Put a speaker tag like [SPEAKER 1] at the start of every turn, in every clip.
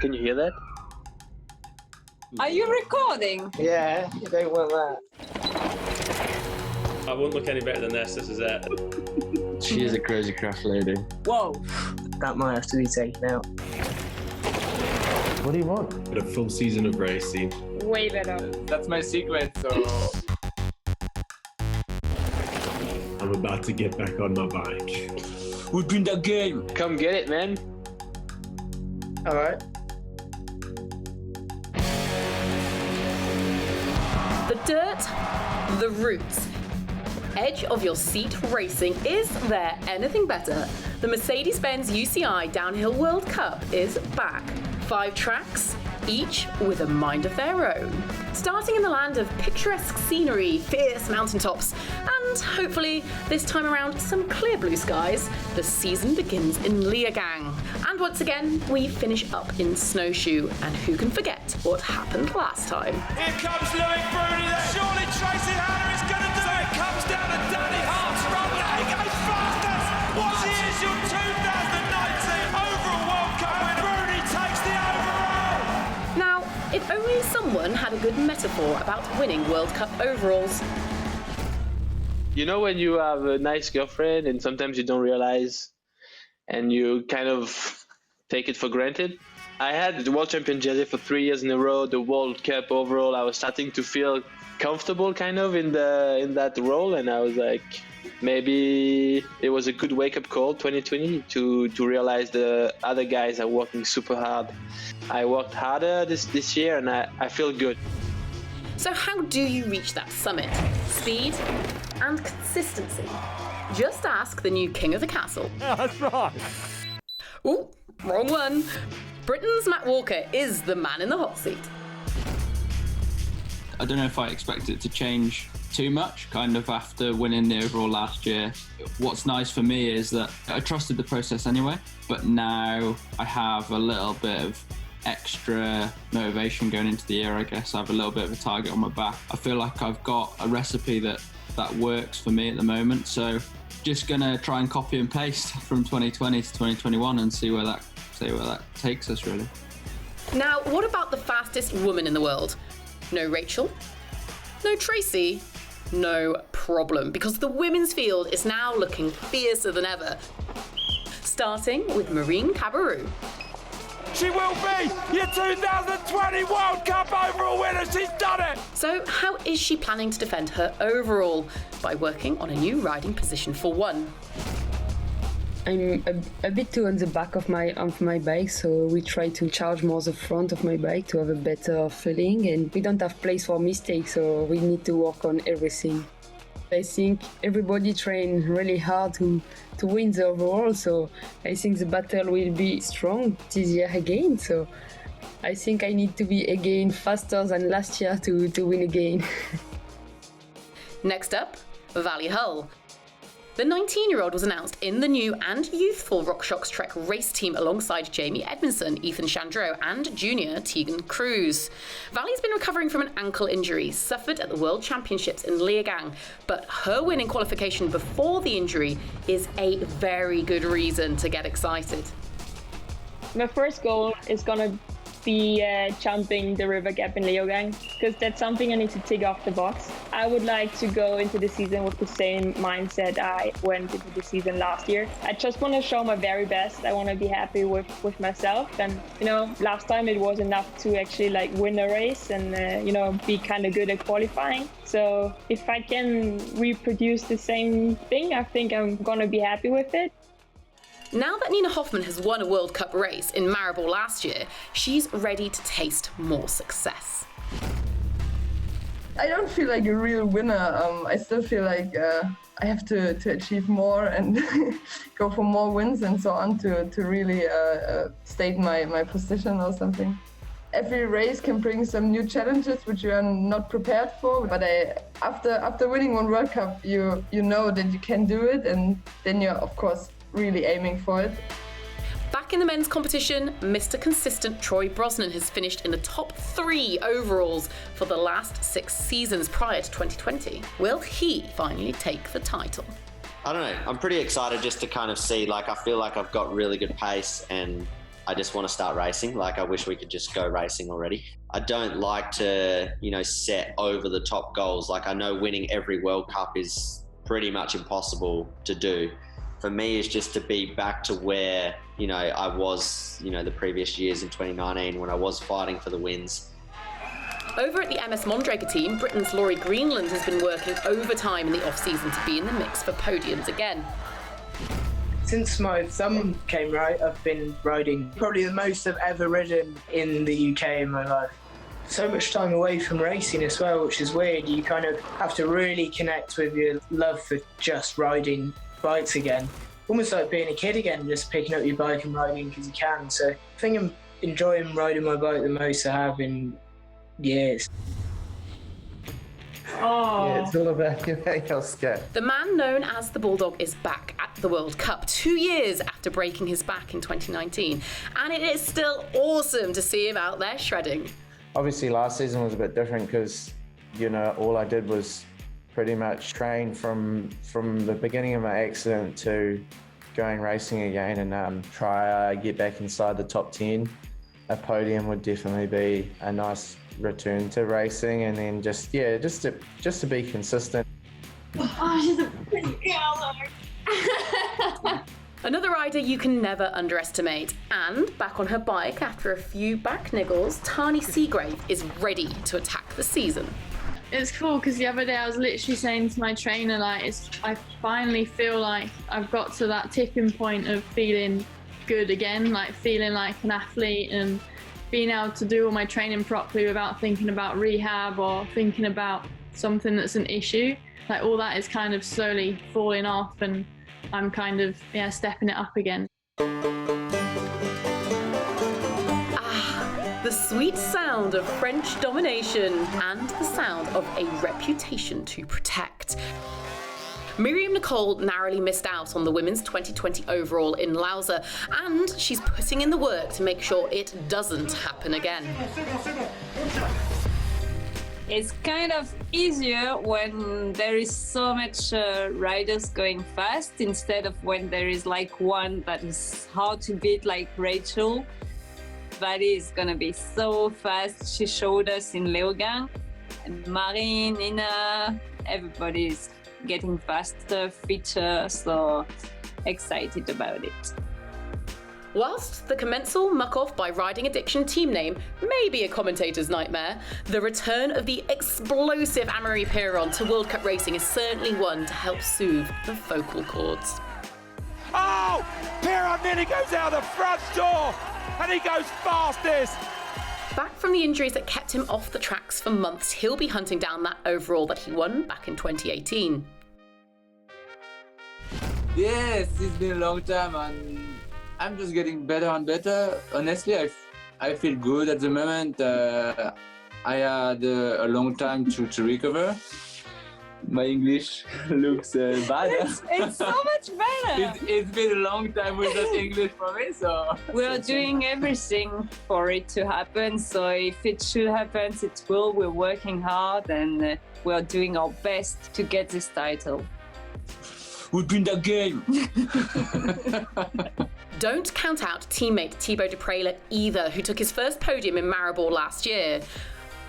[SPEAKER 1] Can you hear that?
[SPEAKER 2] Are you recording?
[SPEAKER 1] Yeah, you don't want that.
[SPEAKER 3] I won't look any better than this. This is it.
[SPEAKER 4] She is a crazy craft lady.
[SPEAKER 2] Whoa.
[SPEAKER 1] That might have to be taken out.
[SPEAKER 4] What do you want?
[SPEAKER 5] A full season of racing.
[SPEAKER 2] Way better.
[SPEAKER 6] That's my secret, so...
[SPEAKER 5] I'm about to get back on my bike.
[SPEAKER 6] We'll win the game.
[SPEAKER 1] Come get it, man.
[SPEAKER 4] All right.
[SPEAKER 7] The dirt, the roots. Edge of your seat racing. Is there anything better? The Mercedes-Benz UCI Downhill World Cup is back. 5 tracks, each with a mind of their own. Starting in the land of picturesque scenery, fierce mountaintops, and hopefully this time around some clear blue skies, the season begins in Leogang. And once again, we finish up in snowshoe, and who can forget what happened last time?
[SPEAKER 8] Here comes Louis Bruni there. Surely Tracy Hannah is going to do it. It comes down to Danny Hart's run. There he goes fastest. What is your 2019 overall World Cup winner? Bruni takes the overall.
[SPEAKER 7] Now, if only someone had a good metaphor about winning World Cup overalls.
[SPEAKER 1] You know when you have a nice girlfriend and sometimes you don't realize and you kind of take it for granted? I had the World Champion jersey for 3 years in a row, the World Cup overall. I was starting to feel comfortable kind of in that role, and I was like, maybe it was a good wake-up call 2020 to realize the other guys are working super hard. I worked harder this year and I feel good.
[SPEAKER 7] So how do you reach that summit? Speed and consistency. Just ask the new king of the castle.
[SPEAKER 8] Yeah, that's right.
[SPEAKER 7] Ooh, wrong one. Britain's Matt Walker is the man in the hot seat.
[SPEAKER 9] I don't know if I expect it to change too much, kind of after winning the overall last year. What's nice for me is that I trusted the process anyway, but now I have a little bit of extra motivation going into the year, I guess. I have a little bit of a target on my back. I feel like I've got a recipe that works for me at the moment, so just gonna try and copy and paste from 2020 to 2021 and see where that takes us, really.
[SPEAKER 7] Now, what about the fastest woman in the world? No Rachel, no Tracy, no problem, because the women's field is now looking fiercer than ever. Starting with Maureen Cabarrou.
[SPEAKER 8] She will be your 2020 World Cup overall winner. She's done it.
[SPEAKER 7] So how is she planning to defend her overall? By working on a new riding position for one.
[SPEAKER 10] I'm a bit too on the back of my bike, so we try to charge more the front of my bike to have a better feeling, and we don't have place for mistakes, so we need to work on everything. I think everybody trained really hard to win the overall, so I think the battle will be strong this year again, so I think I need to be again faster than last year to win again.
[SPEAKER 7] Next up, Valley Hull. The 19-year-old was announced in the new and youthful RockShox Trek race team alongside Jamie Edmondson, Ethan Chandreau and junior Tegan Cruz. Valley's been recovering from an ankle injury suffered at the World Championships in Leogang, but her win in qualification before the injury is a very good reason to get excited.
[SPEAKER 11] My first goal is going to be jumping the river gap in Leogang, because that's something I need to tick off the box. I would like to go into the season with the same mindset I went into the season last year. I just want to show my very best. I want to be happy with myself, and last time it was enough to actually win a race and be kind of good at qualifying. So if I can reproduce the same thing, I think I'm gonna be happy with it.
[SPEAKER 7] Now that Nina Hoffman has won a World Cup race in Maribor last year, she's ready to taste more success.
[SPEAKER 12] I don't feel like a real winner. I still feel like I have to achieve more and go for more wins and so on to really state my position or something. Every race can bring some new challenges which you are not prepared for. But after winning one World Cup, you know that you can do it, and then you're of course really aiming for it.
[SPEAKER 7] Back in the men's competition, Mr. Consistent Troy Brosnan has finished in the top 3 overalls for the last 6 seasons prior to 2020. Will he finally take the title?
[SPEAKER 13] I don't know. I'm pretty excited just to kind of see, I feel like I've got really good pace and I just want to start racing. Like, I wish we could just go racing already. I don't like to, set over the top goals. Like, I know winning every World Cup is pretty much impossible to do. For me, it's just to be back to where, I was, the previous years in 2019 when I was fighting for the wins.
[SPEAKER 7] Over at the MS Mondraker team, Britain's Laurie Greenland has been working overtime in the off-season to be in the mix for podiums again.
[SPEAKER 14] Since my thumb came right, I've been riding probably the most I've ever ridden in the UK in my life. So much time away from racing as well, which is weird. You kind of have to really connect with your love for just riding bikes again. Almost like being a kid again, just picking up your bike and riding because you can. So I think I'm enjoying riding my bike the most I have in years.
[SPEAKER 4] Oh. Yeah, it's all about getting else scared.
[SPEAKER 7] The man known as the Bulldog is back at the World Cup 2 years after breaking his back in 2019, and it is still awesome to see him out there shredding.
[SPEAKER 4] Obviously last season was a bit different because, all I did was pretty much train from the beginning of my accident to going racing again and try get back inside the top 10. A podium would definitely be a nice return to racing, and then just to be consistent.
[SPEAKER 2] Oh, she's a pretty girl.
[SPEAKER 7] Another rider you can never underestimate, and back on her bike after a few back niggles, Tani Seagrave is ready to attack the season.
[SPEAKER 15] It's cool because the other day I was literally saying to my trainer, I finally feel like I've got to that tipping point of feeling good again, like feeling like an athlete and being able to do all my training properly without thinking about rehab or thinking about something that's an issue. Like, all that is kind of slowly falling off, and I'm kind of stepping it up again.
[SPEAKER 7] The sweet sound of French domination and the sound of a reputation to protect. Miriam Nicole narrowly missed out on the women's 2020 overall in Lausa, and she's putting in the work to make sure it doesn't happen again.
[SPEAKER 2] It's kind of easier when there is so much riders going fast instead of when there is like one that is hard to beat, like Rachel. That is gonna be so fast. She showed us in Leogang. And Marie, Nina, everybody's getting faster, fitter, so excited about it.
[SPEAKER 7] Whilst the commensal muck-off by riding addiction team name may be a commentator's nightmare, the return of the explosive Anne-Marie Piron to World Cup racing is certainly one to help soothe the vocal cords.
[SPEAKER 8] Oh! Piron nearly goes out the front door, and he goes fastest!
[SPEAKER 7] Back from the injuries that kept him off the tracks for months, he'll be hunting down that overall that he won back in 2018.
[SPEAKER 6] Yes, it's been a long time, and I'm just getting better and better. Honestly, I feel good at the moment. I had a long time to recover. My English looks bad.
[SPEAKER 2] It's so much better.
[SPEAKER 6] It's been a long time without English for me, so...
[SPEAKER 2] We're doing everything for it to happen, so if it should happen, it will. We're working hard, and we're doing our best to get this title.
[SPEAKER 6] We've been the game.
[SPEAKER 7] Don't count out teammate Thibaut Depraylet either, who took his first podium in Maribor last year.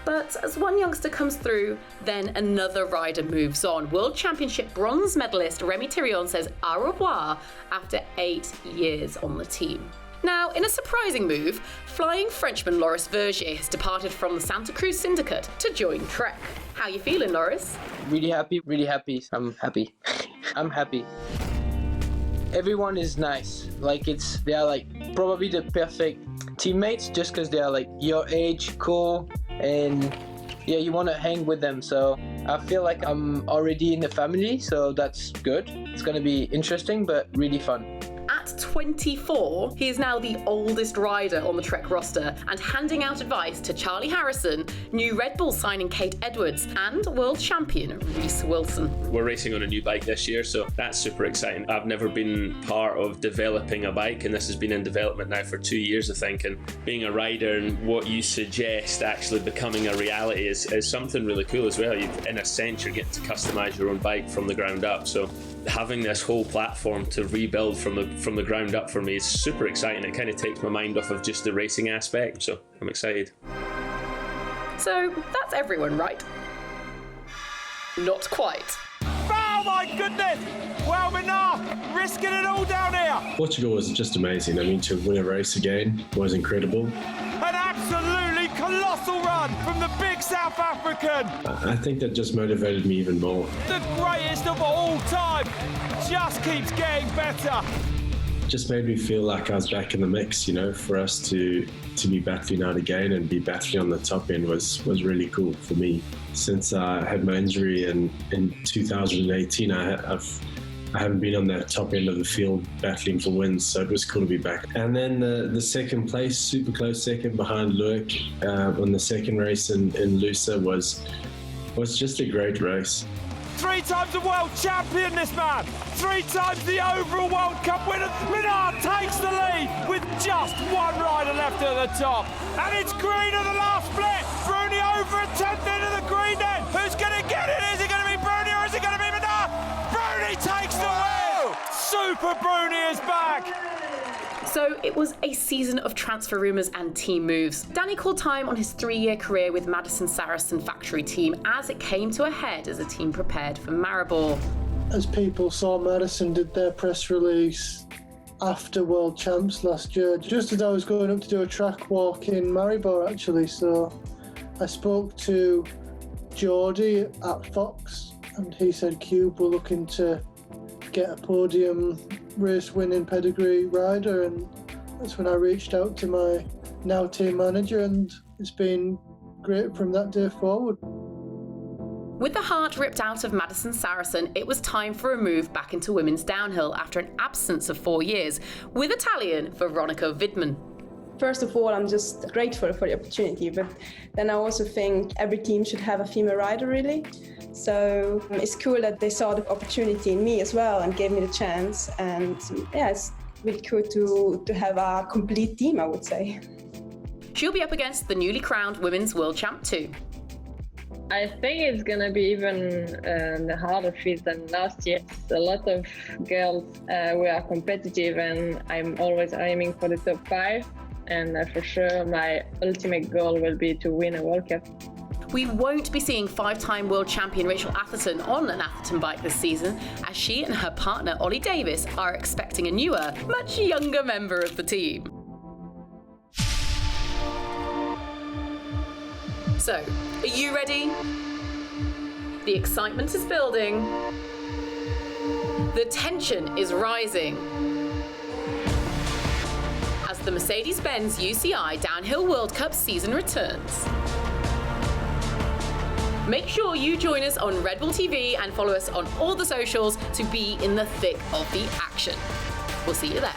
[SPEAKER 7] But as one youngster comes through, then another rider moves on. World Championship bronze medalist Remy Thirion says au revoir after 8 years on the team. Now, in a surprising move, flying Frenchman Loris Vergier has departed from the Santa Cruz Syndicate to join Trek. How you feeling, Loris?
[SPEAKER 16] Really happy, really happy. I'm happy. I'm happy. Everyone is nice. They are like probably the perfect teammates just because they are like your age, cool, and yeah, you want to hang with them. So I feel like I'm already in the family, so that's good. It's going to be interesting, but really fun.
[SPEAKER 7] At 24, he is now the oldest rider on the Trek roster and handing out advice to Charlie Harrison, new Red Bull signing Kate Edwards, and world champion Reece Wilson.
[SPEAKER 3] We're racing on a new bike this year, so that's super exciting. I've never been part of developing a bike, and this has been in development now for 2 years, I think, and being a rider and what you suggest actually becoming a reality is something really cool as well. In a sense, you're getting to customize your own bike from the ground up, so having this whole platform to rebuild from from the ground up for me is super exciting. It kind of takes my mind off of just the racing aspect, so I'm excited.
[SPEAKER 7] So that's everyone, right? Not quite.
[SPEAKER 8] Oh my goodness! Well, Menard, risking it all down here.
[SPEAKER 5] Portugal was just amazing. I mean, to win a race again was incredible.
[SPEAKER 8] An absolutely colossal run from the big South African.
[SPEAKER 5] I think that just motivated me even more.
[SPEAKER 8] The greatest of all time just keeps getting better.
[SPEAKER 5] Just made me feel like I was back in the mix, you know, for us to be battling out again and be battling on the top end was really cool for me. Since I had my injury in 2018, I haven't been on that top end of the field battling for wins, so it was cool to be back. And then the second place, super close second behind Leogang on the second race in Lusa was just a great race.
[SPEAKER 8] 3 times a world champion, this man. 3 times the overall World Cup winner. Menard takes the lead with just one rider left at the top. And it's green at the last split. Bruni over a 10th into the green then. Who's going to get it? Is it going to be Bruni or is it going to be Menard? Bruni takes the win. Super Bruni is back.
[SPEAKER 7] So it was a season of transfer rumours and team moves. Danny called time on his 3-year career with Madison Saracen factory team as it came to a head as the team prepared for Maribor.
[SPEAKER 17] As people saw, Madison did their press release after World Champs last year, just as I was going up to do a track walk in Maribor actually. So I spoke to Geordie at Fox and he said Cube were looking to get a podium race winning pedigree rider, and that's when I reached out to my now team manager, and it's been great from that day forward.
[SPEAKER 7] With the heart ripped out of Madison Saracen, it was time for a move back into women's downhill after an absence of 4 years, with Italian Veronica Widman.
[SPEAKER 18] First of all, I'm just grateful for the opportunity, but then I also think every team should have a female rider, really. So it's cool that they saw the opportunity in me as well and gave me the chance. And yeah, it's really cool to have a complete team, I would say.
[SPEAKER 7] She'll be up against the newly crowned Women's World Champ too.
[SPEAKER 11] I think it's going to be even the harder field than last year. A lot of girls we are competitive, and I'm always aiming for the top 5. And for sure, my ultimate goal will be to win a World Cup.
[SPEAKER 7] We won't be seeing 5-time world champion Rachel Atherton on an Atherton bike this season, as she and her partner Ollie Davis are expecting a newer, much younger member of the team. So, are you ready? The excitement is building. The tension is rising. As the Mercedes-Benz UCI Downhill World Cup season returns. Make sure you join us on Red Bull TV and follow us on all the socials to be in the thick of the action. We'll see you there.